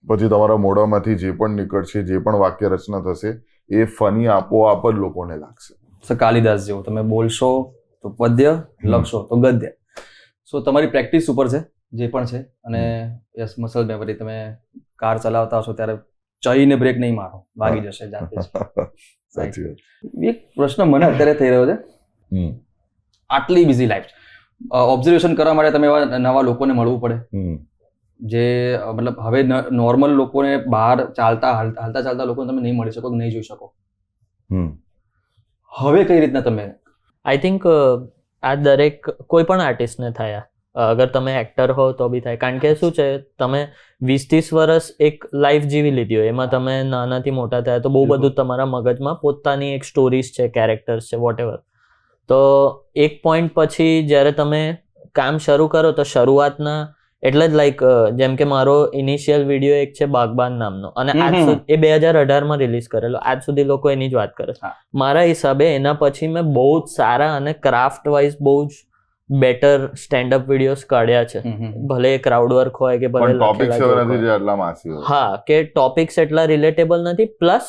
પછી તમારા મોઢામાંથી જે પણ નીકળશે, જે પણ વાક્ય રચના થશે, એ ફની આપોઆપ જ લોકોને લાગશે. કાલિદાસ જેવું તમે બોલશો તો પદ્ય, લખશો તો ગદ્ય. સો તમારી પ્રેક્ટિસ ઉપર છે જે પણ છે. અને યસ, મસલ મેમરી. તમે કાર ચલાવતા હશો ત્યારે ચઈને બ્રેક નહીં મારો, વાગી જશે જાતે જ. સાચી વાત. એક પ્રશ્ન મને અત્યારે થઈ રહ્યો છે. આટલી બિઝી લાઈફ, ઓબ્ઝર્વેશન કરવા માટે તમે એવા નવા લોકોને મળવું પડે, જે મતલબ હવે નોર્મલ લોકોને બહાર ચાલતા લોકોને તમે નહીં મળી શકો, નહીં જોઈ શકો. હવે કઈ રીતના તમે? આઈ થિંક આ દરેક કોઈ પણ આર્ટિસ્ટને થાય. અગર તમે એક્ટર હો તો બી થાય, કારણ કે શું છે, તમે 20-30 વર્ષ એક લાઈફ જીવી લીધી હોય, એમાં તમે નાનાથી મોટા થયા, તો બહુ બધું તમારા મગજમાં પોતાની એક સ્ટોરીઝ છે, કેરેક્ટર્સ છે, વોટેવર. તો એક પોઈન્ટ પછી જ્યારે તમે કામ શરૂ કરો, તો શરૂઆતના એટલે જ લાઈક જેમ કે મારો ઇનિશિયલ વિડીયો એક છે બાગબાન નામનો, અને આજ સુધી એ 2018માં રિલીઝ કરેલો, આજ સુધી લોકો એની જ વાત કરે. મારા હિસાબે એના પછી મેં બહુ જ સારા અને ક્રાફ્ટ વાઇઝ બહુ જ બેટર સ્ટેન્ડઅપ વિડીયોઝ કાઢ્યા છે. ભલે ક્રાઉડ વર્ક હોય કે ભલે કે ટોપિક્સ એટલા રિલેટેબલ નથી. પ્લસ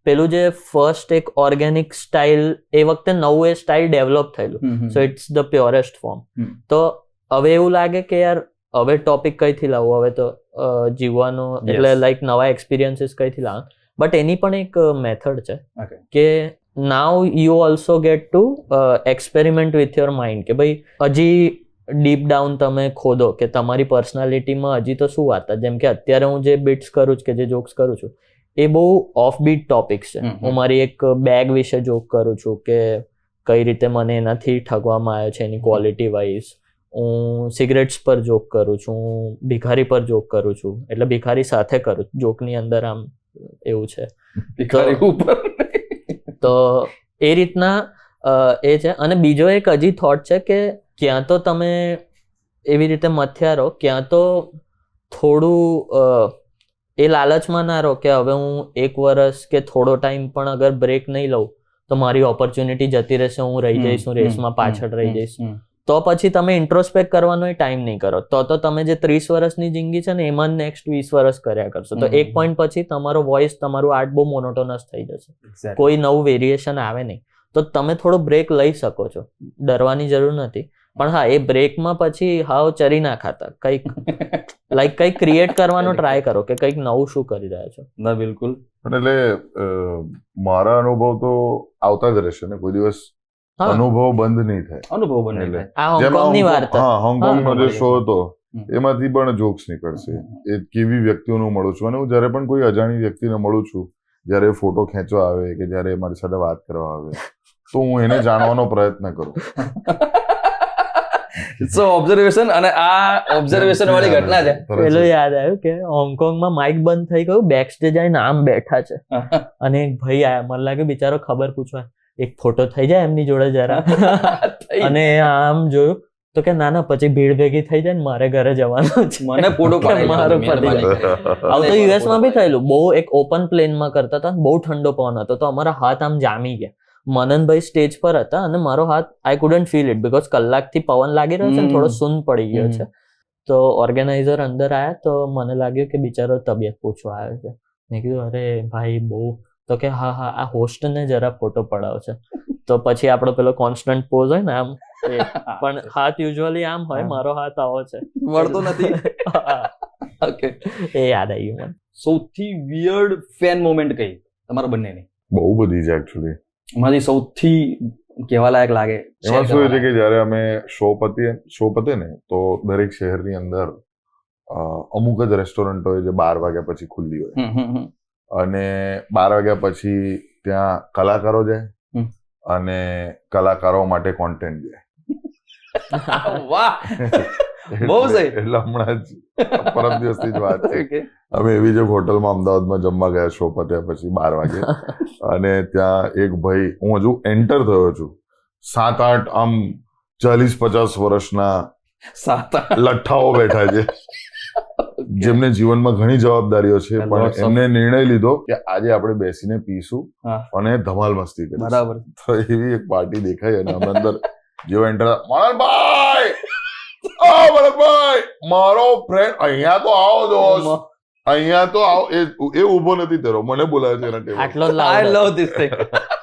પેલું જે ફર્સ્ટ એક ઓર્ગેનિક સ્ટાઇલ, એ વખતે નવું એ સ્ટાઇલ ડેવલપ થયેલું, so it's the purest form. તો હવે એવું લાગે કે યાર હવે ટોપિક કઈથી લાવવું, હવે તો જીવવાનું, એટલે લાઈક નવા એક્સપિરિયન્સીસ કઈથી લાવવાનું. બટ એની પણ એક મેથડ છે કે now you also get to experiment with your mind, કે ભાઈ હજી ડીપ ડાઉન તમે ખોદો કે તમારી પર્સનાલિટીમાં હજી તો શું વાત. જેમ કે અત્યારે હું જે બીટ્સ કરું છું કે જે જોક્સ કરું છું, એ બહુ ઓફ બીટ ટોપિક્સ છે. હું મારી એક બેગ વિશે જોક કરું છું કે કઈ રીતે મને એનાથી ઠગવામાં આવ્યો છે, એની ક્વોલિટી વાઇઝ. હું સિગરેટ્સ પર જોક કરું છું, હું ભિખારી પર જોક કરું છું, એટલે ભિખારી સાથે કરું, જોકની અંદર આમ એવું છે. તો એ રીતના એ છે. અને બીજો એક હજી થોટ છે કે ક્યાં તો તમે એવી રીતે મથ્યા રહો, ક્યાં તો થોડું એ લાલચમાં ના રહો કે હવે હું 1 વર્ષ કે થોડો ટાઈમ પણ અગર બ્રેક નહીં લઉં તો મારી ઓપોર્ચ્યુનિટી જતી રહેશે, હું રહી જઈશ, હું રેસમાં પાછળ રહી જઈશ. તો પછી તમે ઇન્ટ્રોસ્પેક્ટ કરવાનો ટાઈમ નહીં કરો, તો તમે જે 30 વર્ષની જિંદગી છે ને એમાં નેક્સ્ટ 20 વર્ષ કર્યા કરશો. તો એક પોઈન્ટ પછી તમારો વોઇસ, તમારું આર્ટ બહુ મોનોટોનસ થઈ જશે, કોઈ નવું વેરિએશન આવે નહીં. તો તમે થોડો બ્રેક લઈ શકો છો, ડરવાની જરૂર નથી. પણ હા, એ બ્રેકમાં પછી હાવ ચરી ના ખાતા, કંઈક ક્રિએટ કરવાનો ટ્રાય કરો કે કંઈક નવું શું કરી રહ્યા છો. ના બિલકુલ. એટલે મારા અનુભવ તો આવતા જ રહેશે ને, કોઈ દિવસ અનુભવ બંધ નહીં થાય. અનુભવ બને એટલે આ હોંગકોંગની વાર્તા. હા, હોંગકોંગનો જે શો હતો એમાંથી પણ જોક્સ નીકળશે. એ કેવી વ્યક્તિઓનું મળું છું, અને હું જ્યારે પણ કોઈ અજાણી વ્યક્તિને મળું છું, જ્યારે ફોટો ખેંચવા આવે કે જ્યારે મારી સાથે વાત કરવા આવે, તો હું એને જાણવાનો પ્રયત્ન કરું. સો ઓબ્ઝર્વેશન, અને આ ઓબ્ઝર્વેશન વાળી ઘટના છે. પેલું યાદ આવ્યું કે હોંગકોંગમાં માઇક બંધ થઈ ગયું, બેક સ્ટેજ આવીને આમ બેઠા છે અને એક ભાઈ આયા, મને લાગે બિચારો ખબર પૂછવા, એક ફોટો થઈ જાય એમની જોડે જરા. અને આમ જોયું તો કે ના ના, પછી ભીડ ભેગી થઈ જાય ને મારે ઘરે જવાનું છે, મને ફોટો પાડી મારો પતી જાય. આવું તો યુએસ માં બી થયેલું. બહુ એક ઓપન પ્લેનમાં કરતા હતા, બહુ ઠંડો પવન હતો, તો અમારા હાથ આમ જામી ગયા. મનનભાઈ સ્ટેજ પર હતા અને મારો હાથ, આઈ કુડન્ટ ફીલ ઇટ બીકોઝ કલાકથી પવન લાગી રહ્યો છે ને થોડો સૂન પડી ગયો છે. તો ઓર્ગેનાઇઝર અંદર આયા તો મને લાગ્યું કે બિચારો તબિયત પૂછવા આવ્યો છે. મેં કીધું અરે ભાઈ બહુ, તો કે હા હા, આ હોસ્ટને જરા ફોટો પડાવો છે. તો પછી આપણો પેલો કોન્સ્ટન્ટ પોઝ હોય ને આમ, પણ હાથ યુઝ્યુઅલી આમ હોય, મારો હાથ આવો છે, મળતો નથી. ઓકે, એ યાદ આવ્યું મને. સૌથી વિયર્ડ ફેન મોમેન્ટ કઈ તમારા બંનેની? બહુ બધી છે એકચ્યુઅલી. મારી સૌથી કહેવા લાયક લાગે એમાં શું છે કે જ્યારે અમે શો પતે ને તો દરેક શહેરની અંદર અમુક જ રેસ્ટોરન્ટ હોય જે 12 વાગ્યા પછી ખુલ્લી હોય, અને 12 વાગ્યા પછી ત્યાં કલાકારો જાય અને કલાકારો માટે કોન્ટેન્ટ જાય. વાહ, બહુ સહી. એટલે હમણાં જ પરમ દિવસની જ વાત છે, અમે એવી જ હોટલમાં અમદાવાદમાં જમવા ગયા શો પત્યા પછી 12 વાગે, અને ત્યાં એક ભાઈ, હું હજુ એન્ટર થયો છું, 7-8 આમ 40-50 વર્ષના લઠ્ઠાઓ બેઠા છે, જેમને જીવનમાં ઘણી જવાબદારીઓ છે, પણ એમને નિર્ણય લીધો કે આજે આપણે બેસીને પીશું અને ધમાલ મસ્તી કરીશું. બરાબર. તો એવી એક પાર્ટી દેખાઈ અને અમે અંદર જેવો એન્ટર, મનનભાઈ, ઓ મનનભાઈ, મારો ફ્રેન્ડ, અહીંયા તો આવો દોસ્ત, અહીંયા તો આવો. એ ઉભો નથી તેરો, મને બોલાવે છે એના ટેબલ. આટલો આઈ લવ ધીસ થિંગ.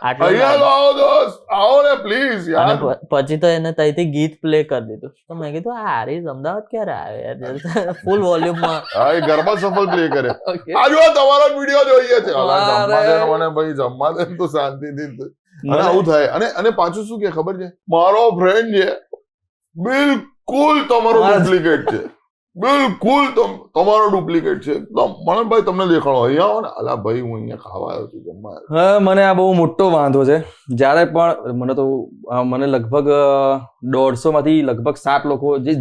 અહીંયા તો આવો દોસ્ત, આવો ને પ્લીઝ યાર. પછી તો એને તઈથી ગીત પ્લે કરી દીધું. તો મેં કીધું આ હારીસ અમદાવાદ ક્યારે આવે યાર, ફૂલ વોલ્યુમમાં. હા, એ ઘરમાં સફળ પ્લે કરે. આજુ તમારો વિડિયો જોઈએ છે. જમવા દે મને ભાઈ, જમવા દે તો શાંતિથી. અને આવું થાય. અને પાછું શું કે ખબર છે, મારો ફ્રેન્ડ છે, બિલકુલ તમારો ડુપ્લિકેટ છે, બિલકુલ તમારો ડુપ્લિકેટ છે એકદમ. મનનભાઈ તમને દેખાડો, અહીંયા આવો ને. અલા ભાઈ, હું અહીંયા ખાવા આવ્યો છું, જમવા આવ્યો. હા, મને આ બહુ મોટો વાંધો છે. જ્યારે પણ મને લગભગ 150 માંથી લગભગ 7 લોકો, જે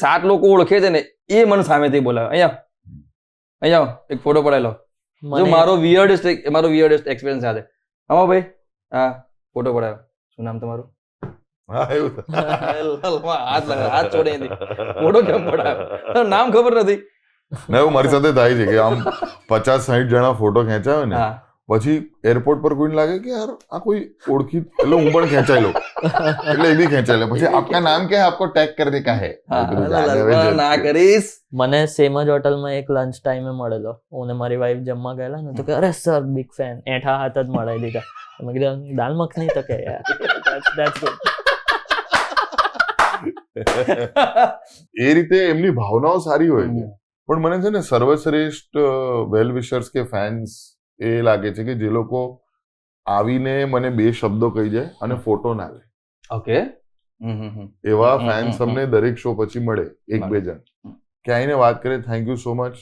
7 લોકો ઓળખે છે ને, એ મને સામેથી બોલાવે, અહીંયા એક ફોટો પડાયેલો. જો મારો વિયર્ડેસ્ટ એક્સપિરિયન્સ છે. આમાં ભાઈ, હા ફોટો પડાયો. શું નામ તમારું? હાથ છોડી ફોટો કેમ પડાયો, નામ ખબર નથી. એવું મારી સાથે થાય છે કે આમ 50-60 જણા ફોટો ખેંચાવે ને, પછી એરપોર્ટ પર કોઈને લાગે કે યાર આ કોઈ ઓળખી, એટલે હું પણ ખેંચાઈ લઉં, એટલે એ બી ખેંચાઈ લે. પછી આપકા નામ क्या है, आपको टैग कर दे का है. ના કરીશ. મને સેમ જ હોટલમાં એક લંચ ટાઈમે મળેલો, હું ને મારી વાઈફ જમવા ગયેલા ને, તો કે અરે સર બિગ ફેન, એઠા હાથ જ મળાવી દીધા. મેં કીધું દાલ મખની, તો કે યાર એ રીતે એમની ભાવનાઓ સારી હોય છે. પણ મને છે ને સર્વશ્રેષ્ઠ વેલ વિશર્સ કે ફેન્સ એ લાગે છે કે જે લોકો આવીને મને 2 શબ્દો કહી જાય અને ફોટો ના લે. ઓકે. એવા ફેન્સ અમને દરેક શો પછી મળે, 1-2 જણ, કે આવીને વાત કરે, થેન્ક યુ સો મચ,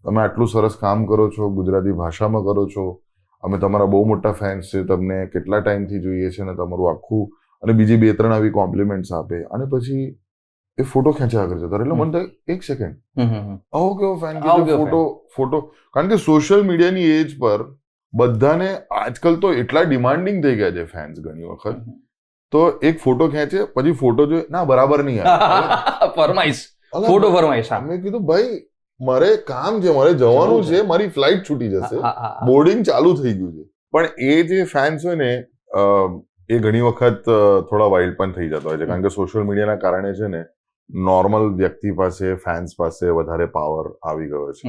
તમે આટલું સરસ કામ કરો છો, ગુજરાતી ભાષામાં કરો છો, અમે તમારા બહુ મોટા ફેન્સ છે, તમને કેટલા ટાઈમથી જોઈએ છે, અને તમારું આખું, અને બીજી 2-3 આવી કોમ્પ્લિમેન્ટ્સ આપે, અને પછી એ ફોટો ખેંચ્યા કરશે. એટલે મને થાય, એક સેકન્ડ, આવો કેવો ફેન કે ફોટો. કારણ કે સોશિયલ મીડિયાની એજ પર બધાને આજકાલ તો એટલા ડિમાન્ડિંગ થઈ ગયા છે ફેન્સ ઘણી વખત, તો એક ફોટો ખેંચે, પછી ફોટો જોઈએ, ના બરાબર નહીં આવે, ફરમાઈશ અલા, ફોટો ફરમાઈશ. હા. મેં કીધું ભાઈ મારે કામ છે, મારે જવાનું જવું છે, મારી ફ્લાઇટ છૂટી જશે, હા, હા, હા. બોર્ડિંગ ચાલુ થઈ ગયું છે. પણ એ જે ફેન્સ હોય ને એ ઘણી વખત થોડા વાઇલ્ડ પણ થઈ જતા હોય છે, કારણ કે સોશિયલ મીડિયાના કારણે છે ને નોર્મલ વ્યક્તિ પાસે, ફેન્સ પાસે વધારે પાવર આવી ગયો છે.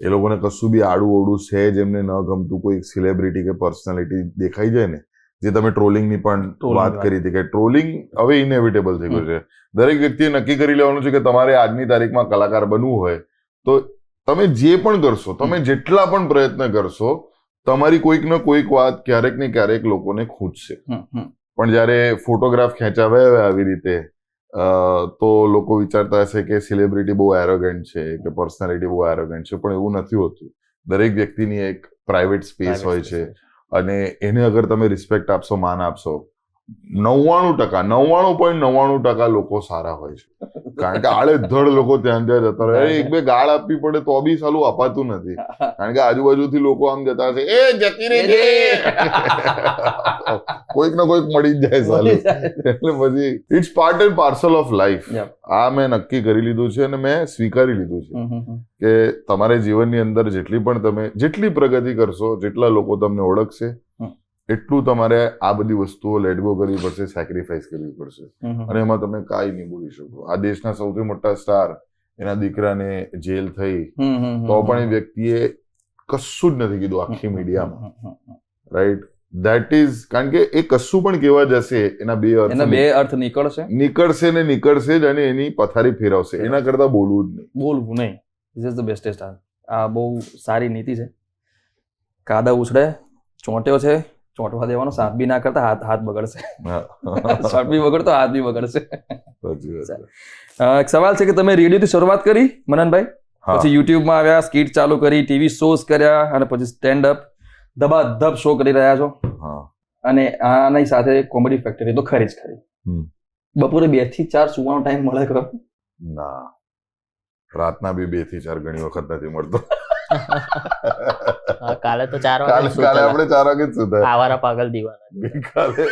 એ લોકોને કશું બી આડું ઓડું છે જેમને ન ગમતું, કોઈ સેલિબ્રિટી કે પર્સનાલિટી દેખાઈ જાય ને, જે તમે ટ્રોલિંગની પણ વાત કરી હતી કે ટ્રોલિંગ હવે ઇનેવિટેબલ થઈ ગયું છે. દરેક વ્યક્તિએ નક્કી કરી લેવાનું છે કે તમારે આજની તારીખમાં કલાકાર બનવું હોય તો તમે જે પણ કરશો, તમે જેટલા પણ પ્રયત્ન કરશો, તમારી કોઈક ને કોઈક વાત ક્યારેક ને ક્યારેક લોકોને ખૂંચશે. પણ જ્યારે ફોટોગ્રાફ ખેંચાવે આવી રીતે તો લોકો વિચારતા હશે કે સેલિબ્રિટી બહુ એરોગન્ટ છે કે પર્સનાલિટી બહુ એરોગન્ટ છે, પણ એવું નથી હોતું. દરેક વ્યક્તિની એક પ્રાઇવેટ સ્પેસ હોય છે અને એને અગર તમે રિસ્પેક્ટ આપશો, માન આપશો, 99.99% લોકો સારા હોય છે. કારણ કે આડેધડ લોકો ત્યાં જતા રહે, એક બે ગાળ આપવી પડે તો બી સાલું અપાતું નથી, કારણ કે આજુબાજુથી લોકો આમ જતા હશે, એ જતી રહી, કોઈક ને કોઈક મળી જ જાય સાલું. એટલે પછી it's part and parcel of life. આ મેં નક્કી કરી લીધું છે અને મેં સ્વીકારી લીધું છે કે તમારે જીવનની અંદર જેટલી પ્રગતિ કરશો, જેટલા લોકો તમને ઓળખશે, એટલું તમારે આ બધી વસ્તુઓ લેટ ગો કરવી પડશે, સેક્રિફાઈસ કરવી પડશે, અને એમાં તમે કાંઈ નહીં બોલી શકો. આ દેશના સૌથી મોટા સ્ટાર, એના દીકરાને જેલ થઈ તો પણ એ વ્યક્તિએ કશું જ નથી કીધું આખી મીડિયામાં, રાઈટ? ધેટ ઇઝ, કારણ કે એ કશું પણ કહેવા જશે એના બે અર્થ નીકળશે જ, અને એની પથારી ફેરવશે. એના કરતા બોલવું જ નહીં. This is the bestest. આ બહુ સારી નીતિ છે. કાદા ઉછળે, ચોંટ્યો છે, ચોંટવા દેવાનો, સાથ બી ના કરતા હાથ બગડશે. શર્ટ બી બગડતો, હાથ બી બગડશે. એક સવાલ છે કે તમે રેડિયોથી શરૂઆત કરી મનનભાઈ, પછી યુટ્યુબમાં આવ્યા, સ્કીટ ચાલુ કરી, ટીવી શોઝ કર્યા, અને પછી સ્ટેન્ડ અપ ધબાધબ શો કરી રહ્યા છો, અને આની સાથે કોમેડી ફેક્ટરી તો ખરી જ ખરી. બપોરે 2 થી 4 સુવાનો ટાઈમ મળે ખરો? ના, રાતના બી 2 થી 4 ઘણી વખત નથી મળતો. કાલે તો 4 વાગે આપણે 4 વાગે જ સુતા. આવારા પાગલ દીવાના કાલે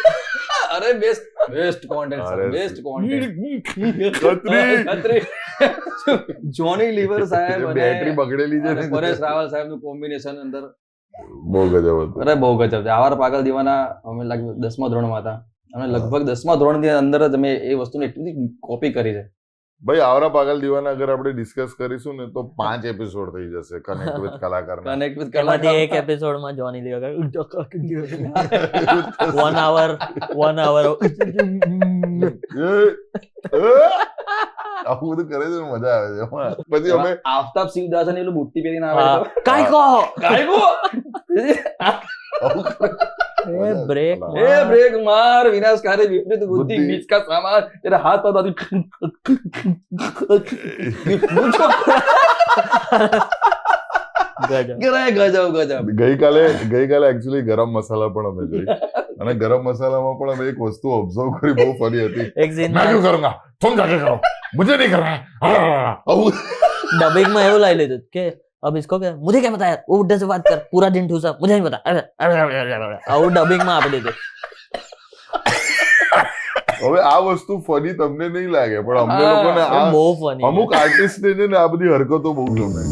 અરે બેસ્ટ કોન્ટેન્ટ, બેસ્ટ કોન્ટેન્ટ. જોની લીવર સાહેબ અને બેટરી બગડેલી છે, પરેશ રાવલ સાહેબ નું કોમ્બિનેશન અંદર બહુ ગજબ હતું. અરે બહુ ગજબ છે. આવારા પાગલ દીવાના અમે લગભગ 10મા ધોરણમાં હતા, અને લગભગ 10મા ધોરણની અંદર જ અમે એ વસ્તુને એટલી કોપી કરી છે. ભાઈ આવરા પાગલ દીવાના અગર આપણે ડિસ્કસ કરીશું ને તો 5 એપિસોડ થઈ જશે. કનેક્ટ વિથ કલાકાર, એક એપિસોડમાં જોની લીવર 1 hour આવું બધું કરે છે, મજા આવે છે. પછી અમે આફતાબ શિવદાસન એલું બુટ્ટી પહેરીને આવે, કાઈ કહો ब्रेक मार विनाशकारी विपरीत बुद्धि बीच का सामान तेरा हाथ पर गजब. ગઈકાલે એકચ્યુઅલી ગરમ મસાલા પણ અમે જોઈ, અને ગરમ મસાલામાં પણ અમે એક વસ્તુ ઓબ્ઝર્વ કરી, બહુ ફની હતી. એક સીન मैं क्यों करूंगा, तुम जाके करो, मुझे नहीं करना है. डबिंग में એવું લઈ લીધું કે अब इसको क्या, मुझे क्या पता है, वो बुड्ढे से बात कर, पूरा दिन ठूसा, मुझे नहीं पता. આવું ડબિંગ માં આપી દીધું. હવે આ વસ્તુ ફની તમને નહીં લાગે, પણ અમને લોકોને બહુ ફની. અમુક આર્ટિસ્ટ ને આ બધી હરકતો બહુ ગમે.